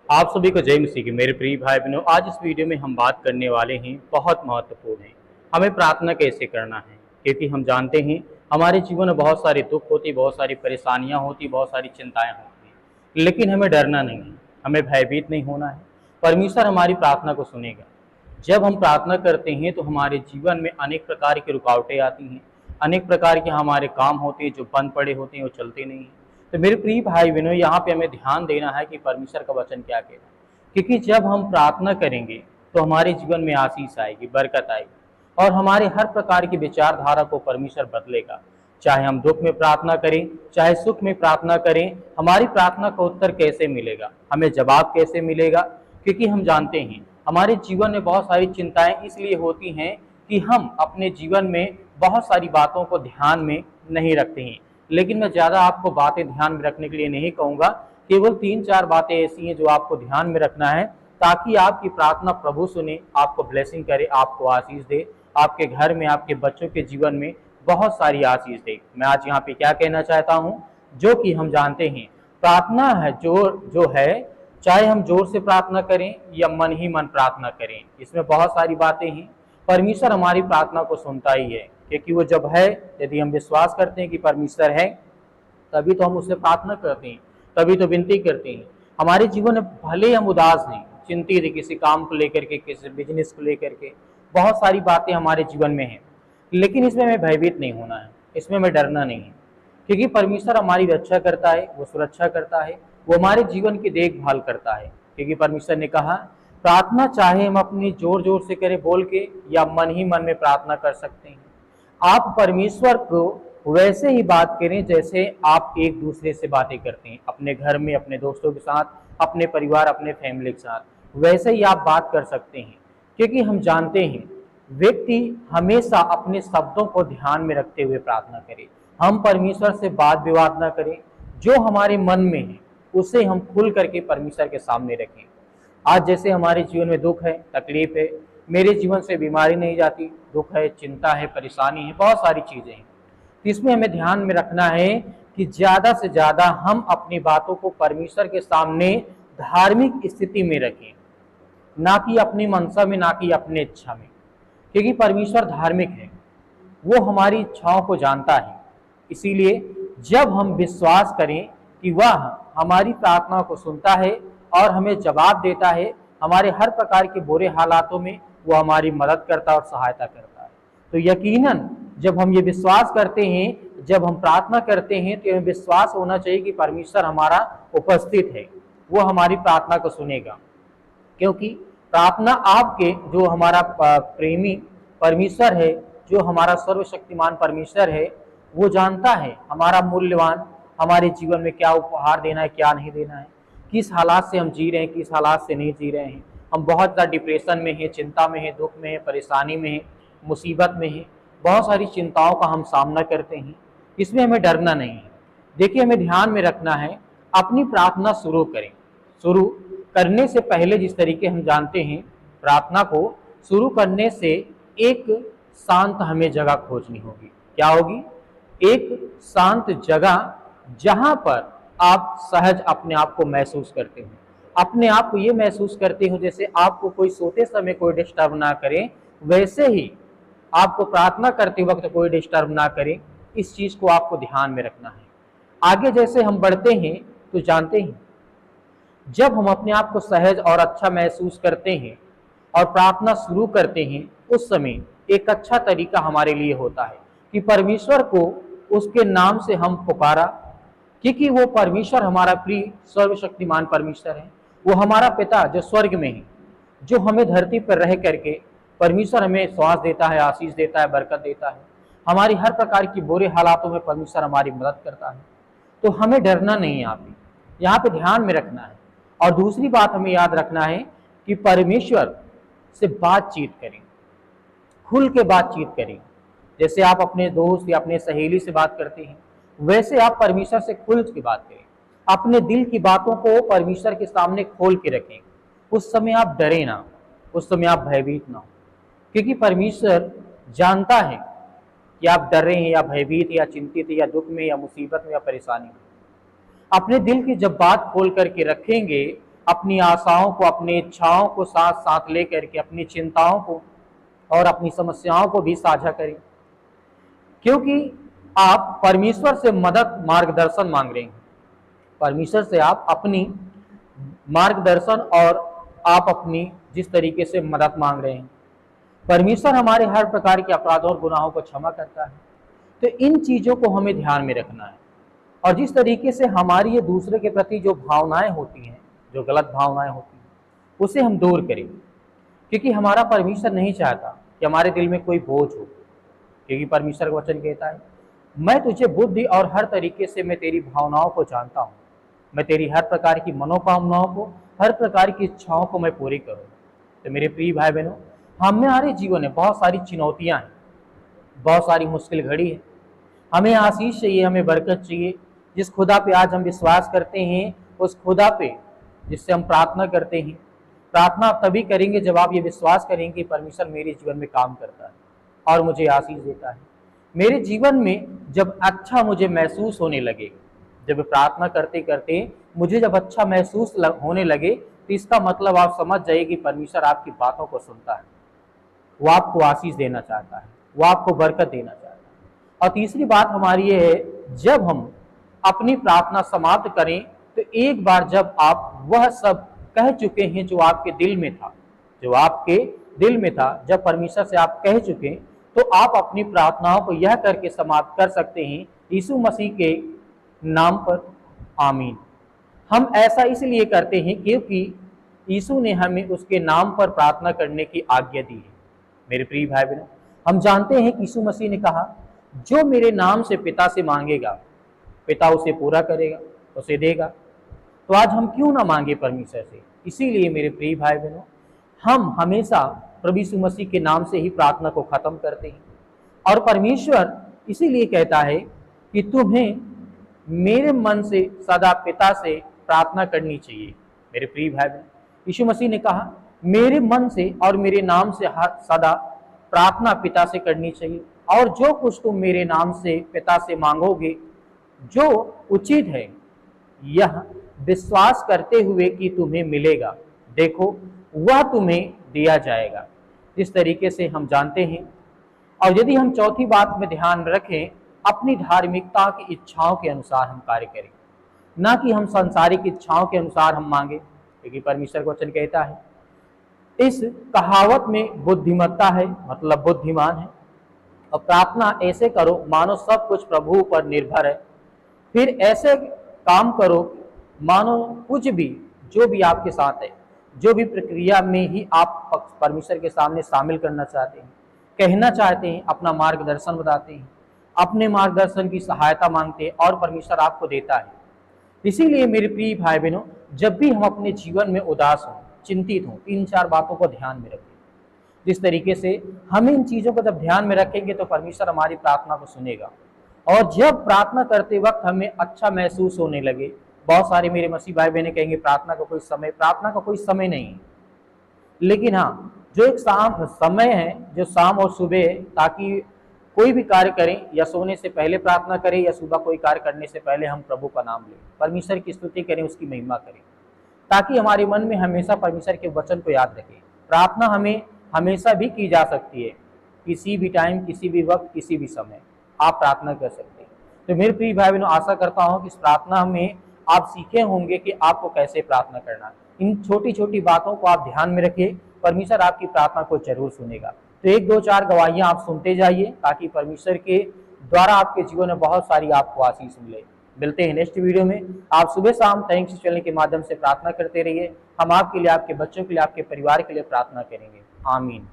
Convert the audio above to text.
आप सभी को जय मसीह की मेरे प्रिय भाई बहनों। आज इस वीडियो में हम बात करने वाले हैं बहुत महत्वपूर्ण है, हमें प्रार्थना कैसे करना है। क्योंकि हम जानते हैं हमारे जीवन में बहुत सारे दुख होती, बहुत सारी परेशानियां होती, बहुत सारी चिंताएं होती हैं, लेकिन हमें डरना नहीं है, हमें भयभीत नहीं होना है। परमेश्वर हमारी प्रार्थना को सुनेगा। जब हम प्रार्थना करते हैं तो हमारे जीवन में अनेक प्रकार की रुकावटें आती हैं, अनेक प्रकार के हमारे काम होते हैं जो बंद पड़े होते हैं, वो चलते नहीं हैं। तो मेरे प्रिय भाई बहनों, यहाँ पे हमें ध्यान देना है कि परमेश्वर का वचन क्या कहता है। क्योंकि जब हम प्रार्थना करेंगे तो हमारे जीवन में आशीष आएगी, बरकत आएगी, और हमारे हर प्रकार की विचारधारा को परमेश्वर बदलेगा। चाहे हम दुख में प्रार्थना करें, चाहे सुख में प्रार्थना करें, हमारी प्रार्थना का उत्तर कैसे मिलेगा, हमें जवाब कैसे मिलेगा। क्योंकि हम जानते हैं हमारे जीवन में बहुत सारी चिंताएं इसलिए होती हैं कि हम अपने जीवन में बहुत सारी बातों को ध्यान में नहीं रखते हैं। लेकिन मैं ज़्यादा आपको बातें ध्यान में रखने के लिए नहीं कहूँगा, केवल 3-4 बातें ऐसी हैं जो आपको ध्यान में रखना है, ताकि आपकी प्रार्थना प्रभु सुने, आपको ब्लेसिंग करे, आपको आशीष दे, आपके घर में, आपके बच्चों के जीवन में बहुत सारी आशीष दे। मैं आज यहाँ पे क्या कहना चाहता हूँ, जो कि हम जानते हैं प्रार्थना है जो है, चाहे हम जोर से प्रार्थना करें या मन ही मन प्रार्थना करें, इसमें बहुत सारी बातें हैं। परमेश्वर हमारी प्रार्थना को सुनता ही है, क्योंकि वो जब है, यदि हम विश्वास करते हैं कि परमेश्वर है, तभी तो हम उससे प्रार्थना करते हैं, तभी तो विनती करते हैं। हमारे जीवन में भले हम उदास हैं, चिंतित हैं, किसी काम को लेकर के, किसी बिजनेस को लेकर के, बहुत सारी बातें हमारे जीवन में हैं, लेकिन इसमें हमें भयभीत नहीं होना है, इसमें हमें डरना नहीं है। क्योंकि परमेश्वर हमारी रक्षा करता है, वो सुरक्षा करता है, वो हमारे जीवन की देखभाल करता है। क्योंकि परमेश्वर ने कहा, प्रार्थना चाहे हम अपनी जोर जोर से करें बोल के, या मन ही मन में प्रार्थना कर सकते हैं। आप परमेश्वर को वैसे ही बात करें जैसे आप एक दूसरे से बातें करते हैं, अपने घर में, अपने दोस्तों के साथ, अपने परिवार, अपने फैमिली के साथ, वैसे ही आप बात कर सकते हैं। क्योंकि हम जानते हैं व्यक्ति हमेशा अपने शब्दों को ध्यान में रखते हुए प्रार्थना करे। हम परमेश्वर से बात विवाद ना करें, जो हमारे मन में है उसे हम खुल करके परमेश्वर के सामने रखें। आज जैसे हमारे जीवन में दुख है, तकलीफ है, मेरे जीवन से बीमारी नहीं जाती, दुख है, चिंता है, परेशानी है, बहुत सारी चीज़ें हैं। तो इसमें हमें ध्यान में रखना है कि ज़्यादा से ज़्यादा हम अपनी बातों को परमेश्वर के सामने धार्मिक स्थिति में रखें, ना कि अपनी मनसा में, ना कि अपने इच्छा में। क्योंकि परमेश्वर धार्मिक है, वो हमारी इच्छाओं को जानता है। इसीलिए जब हम विश्वास करें कि वह हमारी प्रार्थना को सुनता है और हमें जवाब देता है, हमारे हर प्रकार के बुरे हालातों में वो हमारी मदद करता है और सहायता करता है। तो यकीनन जब हम ये विश्वास करते हैं, जब हम प्रार्थना करते हैं, तो हमें विश्वास होना चाहिए कि परमेश्वर हमारा उपस्थित है, वो हमारी प्रार्थना को सुनेगा। क्योंकि प्रार्थना आपके, जो हमारा प्रेमी परमेश्वर है, जो हमारा सर्वशक्तिमान परमेश्वर है, वो जानता है हमारा मूल्यवान, हमारे जीवन में क्या उपहार देना है, क्या नहीं देना है, किस हालात से हम जी रहे हैं, किस हालात से नहीं जी रहे हैं। हम बहुत ज़्यादा डिप्रेशन में हैं, चिंता में हैं, दुख में हैं, परेशानी में हैं, मुसीबत में हैं, बहुत सारी चिंताओं का हम सामना करते हैं। इसमें हमें डरना नहीं है। देखिए, हमें ध्यान में रखना है, अपनी प्रार्थना शुरू करें। शुरू करने से पहले जिस तरीके हम जानते हैं, प्रार्थना को शुरू करने से एक शांत हमें जगह खोजनी होगी। क्या होगी? एक शांत जगह, जहां पर आप सहज अपने आप को महसूस करते हो, अपने आप को ये महसूस करते हो जैसे आपको कोई सोते समय कोई डिस्टर्ब ना करे, वैसे ही आपको प्रार्थना करते वक्त कोई डिस्टर्ब ना करे। इस चीज को आपको ध्यान में रखना है। आगे जैसे हम बढ़ते हैं तो जानते हैं, जब हम अपने आप को सहज और अच्छा महसूस करते हैं और प्रार्थना शुरू करते हैं, उस समय एक अच्छा तरीका हमारे लिए होता है कि परमेश्वर को उसके नाम से हम पुकारा। क्योंकि वो परमेश्वर हमारा प्रिय सर्वशक्तिमान परमेश्वर है, वो हमारा पिता जो स्वर्ग में है, जो हमें धरती पर रह करके परमेश्वर हमें श्वास देता है, आशीष देता है, बरकत देता है। हमारी हर प्रकार की बुरे हालातों में परमेश्वर हमारी मदद करता है। तो हमें डरना नहीं है, यहाँ पे ध्यान में रखना है। और दूसरी बात हमें याद रखना है कि परमेश्वर से बातचीत करें, खुल के बातचीत करें। जैसे आप अपने दोस्त या अपने सहेली से बात करते हैं, वैसे आप परमेश्वर से खुल के बात करें। अपने दिल की बातों को परमेश्वर के सामने खोल के रखें। उस समय आप डरे ना, उस समय आप भयभीत ना हो। क्योंकि परमेश्वर जानता है कि आप डर रहे हैं, या भयभीत, या चिंतित, या दुख में, या मुसीबत में, या परेशानी में। अपने दिल की जब बात खोल करके रखेंगे, अपनी आशाओं को, अपनी इच्छाओं को साथ साथ लेकर के अपनी चिंताओं को और अपनी समस्याओं को भी साझा करें, क्योंकि आप परमेश्वर से मदद, मार्गदर्शन मांग रहे हैं। परमेश्वर से आप अपनी मार्गदर्शन और आप अपनी जिस तरीके से मदद मांग रहे हैं, परमेश्वर हमारे हर प्रकार के अपराधों और गुनाहों को क्षमा करता है। तो इन चीज़ों को हमें ध्यान में रखना है, और जिस तरीके से हमारी ये दूसरे के प्रति जो भावनाएं होती हैं, जो गलत भावनाएं होती हैं, उसे हम दूर करें, क्योंकि हमारा परमेश्वर नहीं चाहता कि हमारे दिल में कोई बोझ हो। क्योंकि परमेश्वर का वचन कहता है, मैं तुझे बुद्धि और हर तरीके से मैं तेरी भावनाओं को जानता हूँ, मैं तेरी हर प्रकार की मनोकामनाओं को, हर प्रकार की इच्छाओं को मैं पूरी करूँ। तो मेरे प्रिय भाई बहनों, हमारे जीवन में बहुत सारी चुनौतियाँ हैं, बहुत सारी मुश्किल घड़ी है। हमें आशीष चाहिए, हमें बरकत चाहिए। जिस खुदा पे आज हम विश्वास करते हैं, उस खुदा पे जिससे हम प्रार्थना करते हैं, प्रार्थना तभी करेंगे जब आप ये विश्वास करेंगे कि परमेश्वर मेरे जीवन में काम करता है और मुझे आशीष देता है। मेरे जीवन में जब अच्छा मुझे महसूस होने लगे, जब प्रार्थना करते करते मुझे जब अच्छा महसूस होने लगे, तो इसका मतलब आप समझ जाइए कि परमेश्वर आपकी बातों को सुनता है, वो आपको आशीष देना चाहता है, वो आपको बरकत देना चाहता है। और तीसरी बात हमारी ये है, जब हम अपनी प्रार्थना समाप्त करें, तो एक बार जब आप वह सब कह चुके हैं जो आपके दिल में था, जो आपके दिल में था, जब परमेश्वर से आप कह चुके, तो आप अपनी प्रार्थनाओं को यह करके समाप्त कर सकते हैं, यीशु मसीह के नाम पर आमीन। हम ऐसा इसलिए करते हैं क्योंकि यीशु ने हमें उसके नाम पर प्रार्थना करने की आज्ञा दी है। मेरे प्रिय भाई बहनों, हम जानते हैं कि यीशु मसीह ने कहा, जो मेरे नाम से पिता से मांगेगा, पिता उसे पूरा करेगा, उसे देगा। तो आज हम क्यों ना मांगे परमेश्वर से। इसीलिए मेरे प्रिय भाई बहनों, हम हमेशा प्रभु यीशु मसीह के नाम से ही प्रार्थना को खत्म करते हैं। और परमेश्वर इसीलिए कहता है कि तुम्हें मेरे मन से सदा पिता से प्रार्थना करनी चाहिए। मेरे प्रिय भाई बहन, यीशु मसीह ने कहा, मेरे मन से और मेरे नाम से सदा प्रार्थना पिता से करनी चाहिए, और जो कुछ तुम मेरे नाम से पिता से मांगोगे, जो उचित है, यह विश्वास करते हुए कि तुम्हें मिलेगा, देखो वह तुम्हें दिया जाएगा। जिस तरीके से हम जानते हैं। और यदि हम चौथी बात में ध्यान रखें, अपनी धार्मिकता की इच्छाओं के अनुसार हम कार्य करें, ना कि हम सांसारिक इच्छाओं के अनुसार हम मांगे। क्योंकि परमेश्वर का वचन कहता है, इस कहावत में बुद्धिमत्ता है, मतलब बुद्धिमान है। और प्रार्थना ऐसे करो मानो सब कुछ प्रभु पर निर्भर है, फिर ऐसे काम करो मानो कुछ भी, जो भी आपके साथ है, जो भी प्रक्रिया में ही आप परमेश्वर के सामने शामिल करना चाहते हैं, कहना चाहते हैं, अपना मार्गदर्शन बताते हैं, अपने मार्गदर्शन की सहायता मांगते हैं, और परमेश्वर आपको देता है। इसीलिए मेरे प्रिय भाई बहनों, जब भी हम अपने जीवन में उदास हों, चिंतित हों, इन चार बातों को ध्यान में रखें। जिस तरीके से हम इन चीज़ों को जब ध्यान में रखेंगे, तो परमेश्वर हमारी प्रार्थना को सुनेगा। और जब प्रार्थना करते वक्त हमें अच्छा महसूस होने लगे, बहुत सारे मेरे मसीह भाई बहनें कहेंगे प्रार्थना का कोई समय नहीं है, लेकिन हाँ, जो एक समय है, जो शाम और सुबह है, ताकि कोई भी कार्य करें, या सोने से पहले प्रार्थना करें, या सुबह कोई कार्य करने से पहले हम प्रभु का नाम लें, परमेश्वर की स्तुति करें, उसकी महिमा करें, ताकि हमारे मन में हमेशा परमेश्वर के वचन को याद रखें। प्रार्थना हमें हमेशा भी की जा सकती है, किसी भी टाइम, किसी भी वक्त, किसी भी समय आप प्रार्थना कर सकते हैं। तो मेरे प्रिय भाई बहनों, आशा करता हूँ कि इस प्रार्थना में आप सीखे होंगे कि आपको कैसे प्रार्थना करना। इन छोटी छोटी बातों को आप ध्यान में रखिए, परमेश्वर आपकी प्रार्थना को जरूर सुनेगा। तो 1, 2, 4 गवाहियां आप सुनते जाइए, ताकि परमेश्वर के द्वारा आपके जीवन में बहुत सारी आपको आशीष मिले। मिलते हैं नेक्स्ट वीडियो में। आप सुबह शाम थैंक्स चैनल के माध्यम से प्रार्थना करते रहिए। हम आपके लिए, आपके बच्चों के लिए, आपके परिवार के लिए प्रार्थना करेंगे। आमीन।